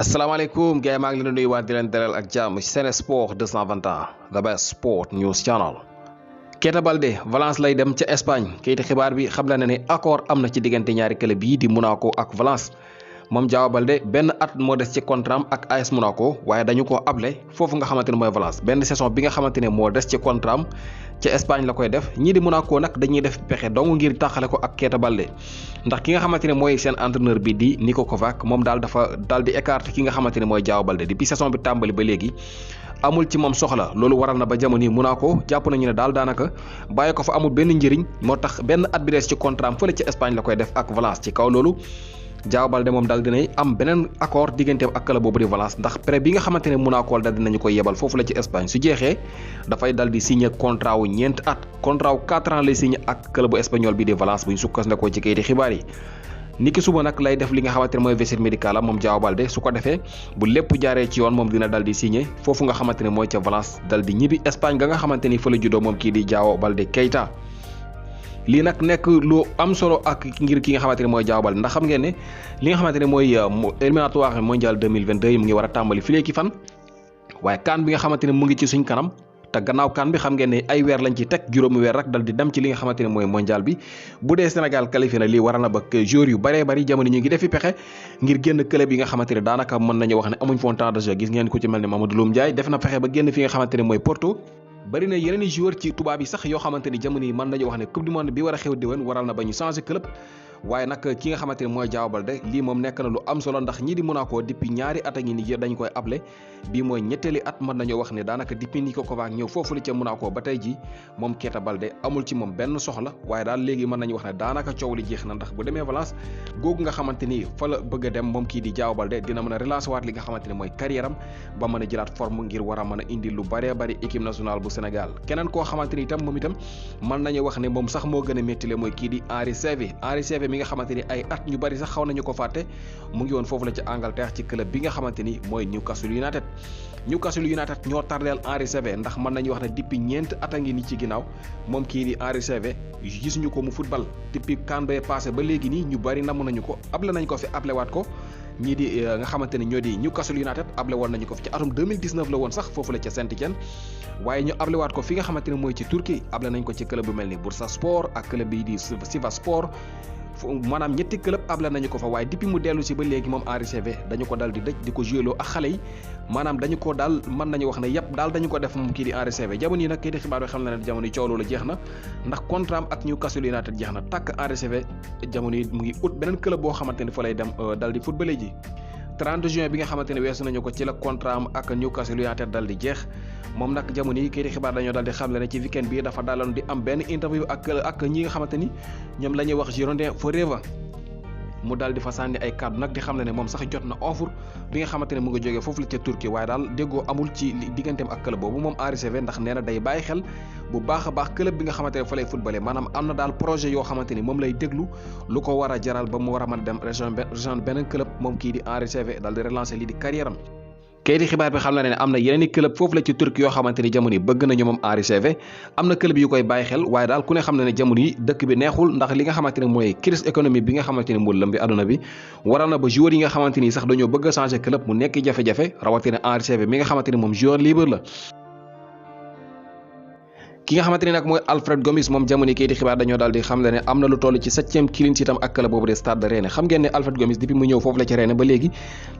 asalaamaaleykum gars yi maa ngi leen di nuyuwaat di leen dalal ak jàmm Sen Sports 221 the best sport news channel. Keita Baldé Valence lay dem ca Espagne kayiti xibaar bi xam la ne ne accord am na ci diggante ñaari club yi di Monaco ak Valence moom Diao Baldé benn at moo des ci contrat am ak AS Monaco waaye dañu ko able foofu nga xamante ne mooy Valence benn saison bi nga xamante ne moo des ci contrat am ca Espagne la koy def ñii di Monaco nag dañuy def pexe dong ngir taxale ko ak Keita Baldé ndax ki nga xamante ne mooy seen entraîneur bi di Niko Kovac moom daal di écarté ki nga xamante ne mooy Diao Baldé depuis saison bi tàmbali ba léegi amul ci moom soxla loolu waral na ba jamono yi Monaco jàpp nañu ne daal daanaka bàyyi ko fa amul benn njëriñ moo tax benn at bi des ci contrat am fële ci Espagne la koy def ak Valence ci kaw loolu Diao Baldé moom daal dinay am beneen accord digganteem ak club boobu di Valence ndax prêt bi nga xamante ne Monaco daal dinañu koy yebal foofu la ci Espagne su jeexee dafay dal di signé contrat wu ñeent at contrat wu 4 ans lay signé ak club bu espagnol bi di Valence bu ñu sukkandikoo ci kayiti xibaar yi. niki suba nag lay def li nga xamante ne mooy visite médicale am moom Diao Baldé su ko defee bu lépp jaaree ci yoon moom dina dal di signé foofu nga xamante ne mooy ca Valence dal di ñibbi Espagne ga nga xamante ni fa la juddoo moom kii di Diao Baldé Keita. lii nag nekk lu am solo ak ngir ki nga xamante ne mooy Diao Baldé ndax xam ngeen ne li nga xamante ne mooy éliminatoire mondial 2022 yi mu ngi war a tàmbali fii léegi fan waaye CAN bi nga xamante ne mu ngi ci suñ kanam te gannaaw CAN bi xam ngeen ne ay weer lañ ci teg juróomi weer rek dal di dem ci li nga xamante ne mooy mondial bi bu dee Sénégal qualifié na lii war na ba joueurs yu bëree bëri jamono ñu ngi defi pexe ngir génn club yi nga xamante ne daanaka mën nañu wax ne amuñ foon temps de jeu gis ngeen ku ci mel ne Mamadou Ndiaye def na pexe ba génn fi nga xamante ne mooy Porto bari na yeneen i joueurs ci tubaab yi sax yoo xamante ni jamono yi mën nañu wax ne coupe du monde bi war a xew déwén waral na ba ñu changé club waaye nag ki nga xamante ne mooy Diao Baldé lii moom nekk na lu am solo ndax ñii di Monaco depuis ñaari at a ngi ni dañ koy able bii mooy ñetteeli at mën nañoo wax ne daanaka depuis Niko Kovac ñëw foofu la ca Monaco ba tey ji moom Keita Baldé amul ci moom benn soxla waaye daal léegi mën nañu wax ne daanaka coow li jeex na ndax bu demee Valence googu nga xamante ni fa la bëgg a dem moom kii di Diao Baldé dina mën a relancer waat li nga xamante ne mooy carrière am ba mën a jëlaat forme ngir war a mën a indi lu bëree bëri équipe nationale bu Sénégal keneen koo xamante ni itam moom itam mën nañu wax ne moom sax moo gën a méttile mooy kii di Henri mi nga xamante ni ay at ñu bari sax xaw nañu ko fàtte mu ngi woon foofu la ci Angleterre ci club bi nga xamante ni mooy Newcastle United ñoo tardeel Henri Saivet ndax mën nañu wax ne depuis ñeent at a ngi ni ci ginnaaw moom kii di Henri Saivet gis ñu ko mu football depuis CAN bee passé ba léegi nii ñu bari namm nañu ko able nañ ko fi ablewaat ko ñii di nga xamante ni ñoo di Newcastle United able woon nañu ko fi ci atum 2019 la woon sax foofu la ca Saint-Étienne waaye ñu ablewaat ko fi nga xamante ne mooy ci Turquie able nañ ko ci club bu mel ni Bursaspor ak club bi di Sivasspor maanaam ñetti club able nañu ko fa waaye depuis mu dellu si ba léegi moom Henri Saivet dañu ko dal di dëj di ko joué loo ak xale yi maanaam dañu ko daal mën nañu wax ne yëpp daal dañu ko def moom kii di Henri Saivet jamono yi nag kii di xibaar bi xam na ne jamono yi coow loolu jeex na ndax contrat am ak Newcastle United jeex na tàkk Henri Saivet jamono yi mu ngi ut beneen club boo xamante ne fa lay dem dal di footballé ji 30 juin bi nga xamante ne weesu nañu ko ci la contrat am ak Newcastle United dal di jeex moom nag jamono yi kii di xibaar dañoo dal di xamle ne ci weekend bi dafa daaloon di am benn interview ak ñi nga xamante ni ñoom la ñuy wax Girondin Forever mu daal di fa sànni ay kàddu nag di xam ne moom sax jot na offre bi nga xamante ne mu nga jógee foofu la ca Turquie waaye daal déggoo amul ci digganteem ak club boobu moom Henri Saivet ndax nee na day bàyyi xel bu baax a baax club bi nga xamante ne fa lay footballé maanaam am na daal projet yoo xamante ni moom lay déglu lu ko war a jaral ba mu war a mën a dem région beneen club moom kii di Henri Saivet daal di relancer lii di carrière am kayiti xibaar bi xam na ne am na yeneen i club foofu la ci Turquie yoo xamante ni jamono yi bëgg nañu moom Henri Saivet am na club yu koy bàyyi xel waaye daal ku ne xam na ne jamono yi dëkk bi neexul ndax li nga xamante ne mooy crise économique bi nga xamante ne moo lëmbi àdduna bi waral na ba joueur yi nga xamante ni sax dañoo bëgg a changer club mu nekk jafe-jafe rawatina Henri Saivet mi nga xamante ni moom joueur libre la ki nga xamante ni nag mooy Alfred Gomis moom jamono kii di xibaar dañoo daal di xam ne am na lu toll ci 7e clean sheet am ak club boobu de Stade de Rennes xam ngeen ne Alfred Gomis depuis mu ñëw foofu la ci Rennes ba léegi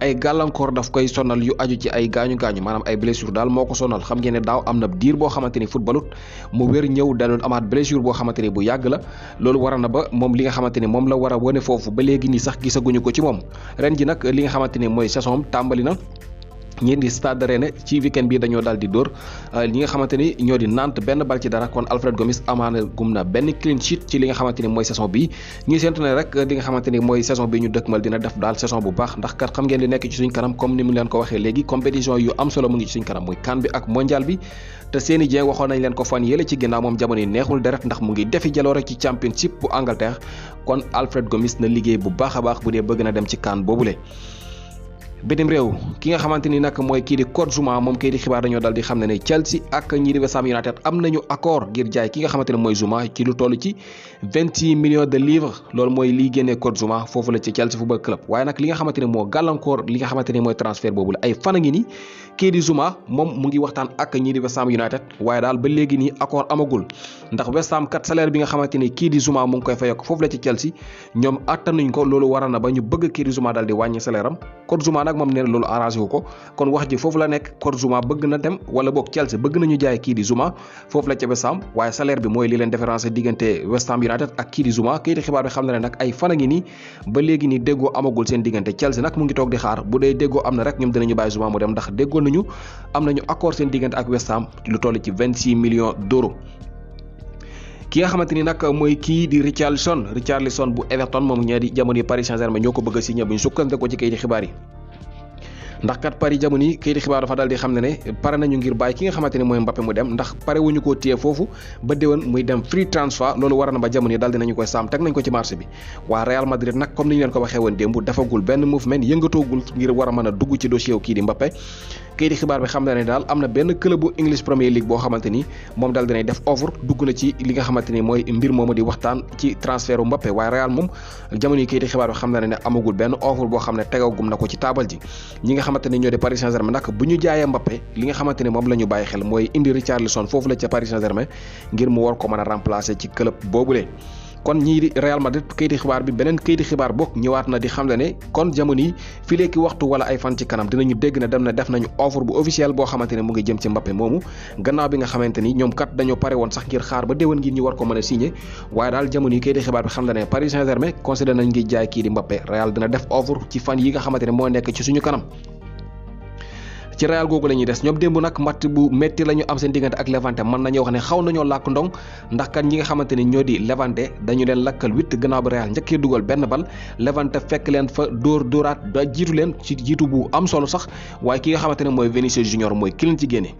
ay gàllankoor daf koy sonal yu aju ci ay gaañu-gaañu maanaam ay blessure daal moo ko sonal xam ngeen ne daaw am na diir boo xamante ni footballut mu wér ñëw daloon amaat blessure boo xamante ni bu yàgg la loolu waral na ba moom li nga xamante ni moom la war a wane foofu ba léegi nii sax gisaguñu ko ci moom ren ji nag li nga xamante ni mooy saison tàmbali na ñii di Stade de Rennes ci weekend bi dañoo daal di dóor ñi nga xamante ni ñoo di Nantes benn bal ci dara kon Alfred Gomis amaana gum na benn clean sheet ci li nga xamante ni mooy saison bi ñuy séntu ne rek li nga xamante ni mooy saison bi ñu dëkkmal dina def daal saison bu baax ndax kat xam ngeen di nekk ci suñ kanam comme ni mu leen ko waxee léegi compétition yu am solo mu ngi ci suñ kanam muy CAN bi ak mondial bi te Seny Dieng waxoon nañ leen ko fan yële ci ginnaaw moom jamono yi neexul deret ndax mu ngi defi jaloore ci championship bu Angleterre kon Alfred Gomis na liggéey bu baax a baax bu dee bëgg na dem ci CAN boobule bitim réew ki nga xamante ni nag mooy kii di Zouma moom kii di xibaar dañoo dal di xam ne Chelsea ak ñi di West Ham United am nañu accord ngir jaay ki nga xamante ne mooy Zouma ci lu toll ci 26 millions de livres loolu mooy liy génnee Zouma foofu la ci Chelsea football club waaye nag li nga xamante ne moo gàllankoor li nga xamante ne mooy transfert boobu la ay fan a ngi nii kii di Zouma moom mu ngi waxtaan ak ñi di West Ham United waaye daal ba léegi nii accord amagul ndax West Ham kat salaire bi nga xamante ni kii di Zouma mu ngi koy fayok foofu la ci Chelsea ñoom attanuñ ko loolu waral na ba ñu bëgg kii di Zouma dal di wàññi salaire am Zouma nag moom nee na loolu arrangé wu ko kon wax ji foofu la nekk Zouma bëgg na dem wala boog Chelsea bëgg nañu jaay kii di Zouma foofu la ca West Ham waaye salaire bi mooy li leen différencier diggante West Ham United ak kii di Zouma kayiti xibaar bi xam na ne nag ay fan a ngi nii ba léegi nii déggoo amagul seen diggante Chelsea nag mu ngi toog di xaar bu dee déggoo am na rek ñoom dinañu bàyyi Zouma mu dem ndax déggoo nañu am nañu accord seen diggante ak West Ham lu toll ci 26 millions d'euros ki nga xamante ni nag mooy kii di Richarlison bu Everton moom ñee di jamono Paris Saint-Germain ñoo ko bëgg a signé bu ñu sukkandikoo ci kayiti xibaar yi ndax kat Paris jamono yi kayiti xibaar dafa daal di xam ne pare nañu ngir bàyyi ki nga xamante ne mooy Mbappe mu dem ndax pare wuñu koo téye foofu ba déwén muy dem free transfer loolu war na ba jamono yi daal dinañu koy saam teg nañ ko ci marché bi waa Real Madrid nag comme ni ñu leen ko waxee woon démb defagul benn mouvement yëngatoogul ngir war a mën a dugg ci dossier kii di Mbappe kayiti xibaar bi xam na ne daal am na benn club bu English Premier League boo xamante ni moom daal dinay def offre dugg na ci li nga xamante ni mooy mbir moomu di waxtaan ci transfert u Mbappe waaye Real moom jamono yi kayiti xibaar bi xam na ne amagul benn offre boo xam ne tegagum na ko ci taabal ji ñi nga xamante ni ñoo di Paris Saint-Germain nag bu ñu jaayee Mbappe li nga xamante ne moom la ñu bàyyi xel mooy indi Richarlison foofu la ca Paris Saint-Germain ngir mu war ko mën a remplacer ci club boobule kon ñii di Real Madrid kayiti xibaar bi beneen kayiti xibaar bokk ñëwaat na di xam ne kon jamono yi fii léegi waxtu wala ay fan ci kanam dinañu dégg ne dem na def nañu offre bu officiel boo xamante ne mu ngi jëm ci Mbappe moomu gannaaw bi nga xamante ni ñoom kat dañoo pare woon sax ngir xaar ba déwén ngir ñu war ko mën a signé waaye daal jamono yi kayiti xibaar bi xam ne Paris Saint-Germain considéré nañ ngi jaay kii di Mbappe Real dina def offre ci fan yi nga xamante ne moo nekk ci suñu kanam ci Real googu la ñuy des ñoom démb nag matt bu métti la ñu am seen diggante ak Levante mën nañoo wax ne xaw nañoo làkk ndong ndax kat ñi nga xamante ni ñoo di Levante dañu leen lakkal 8 gannaaw bi Real njëkkee dugal benn bal Levante fekk leen fa dóoraat da jiitu leen ci jiitu bu am solo sax waaye ki nga xamante ne mooy Vinicius Junior mooy ki leen ci génne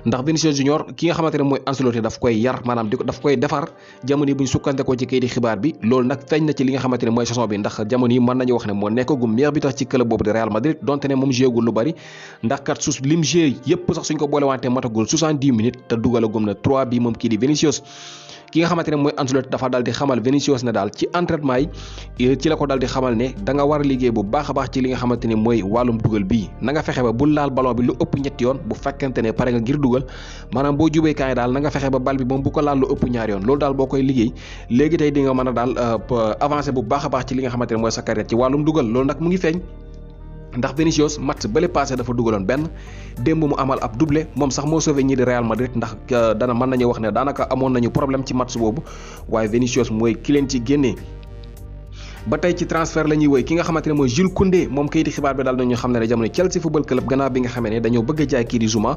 ndax Vinicius Junior ki nga xamante ne mooy Ancelotti daf koy yar maanaam daf koy defar jamono yi bu ñu sukkandekoo ci kayiti xibaar bi loolu nag feeñ na ci li nga xamante ne mooy saison bi ndax jamono yi mën nañu wax ne moo nekkagum meilleur buteur ci club boobu de Real Madrid donte ne moom jéegul lu bari ndax kat lim jé yépp sax suñ ko boole wante matagul 70 minutes te dugalagum na 3 bi moom kii di Vinicius ki nga xamante ne mooy Ancelotti dafa daal di xamal Vinicius ne daal ci entraînement yi ci la ko daal di xamal ne da nga war a liggéey bu baax a baax ci li nga xamante ne mooy wàllum dugal bii na nga fexe ba bul laal ballon bi lu ëpp ñetti yoon bu fekkente ne pare nga ngir dugal maanaam boo jubee kaay daal na nga fexe ba bal bi moom bu ko laal lu ëpp ñaari yoon loolu daal boo koy liggéey léegi tey di nga mën a daal avancer bu baax a baax ci li nga xamante ne mooy sa carrière ci wàllum dugal loolu nag mu ngi feeñ ndax Vinicius match bële passé dafa dugaloon benn démb mu amal ab doublé moom sax moo sauvé ñii di Real Madrid ndax dana mën nañu wax ne daanaka amoon nañu problème ci match boobu waaye Vinicius mooy ki leen ci génnee ba tey ci transfert la ñuy woy ki nga xamante ne mooy Jules Kounde moom kayiti xibaar bi daal nañu xam ne jamono Chelsea football club gannaaw bi nga xamee ne dañoo bëgg a jaay kii di Zouma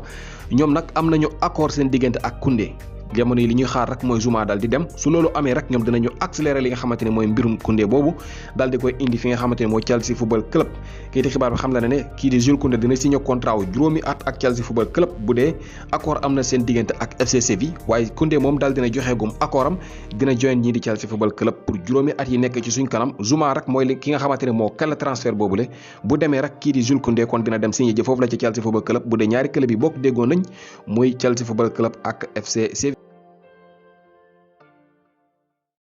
ñoom nag am nañu accord seen diggante ak Kounde jamono yi li ñuy xaar rek mooy Zouma daal di dem su loolu amee rek ñoom dinañu accélérer li nga xamante ne mooy mbirum Kounde boobu daal di koy indi fi nga xamante ne mooy Chelsea football club kayiti xibaar bi xam na ne kii di Jules Kounde dina signé contrat wu juróomi at ak Chelsea football club bu dee accord am na seen diggante ak FC Séville waaye Kounde moom daal dina joxe gum accord am dina join ñii di Chelsea football club pour juróomi at yi nekk ci suñ kanam Zouma rek mooy ki nga xamante ne moo kala transfert boobule bu demee rek kii di Jules Kounde kon dina dem signé ji foofu la ci Chelsea football club bu dee ñaari club yi bokk déggoo nañ mooy Chelsea football club ak FC Séville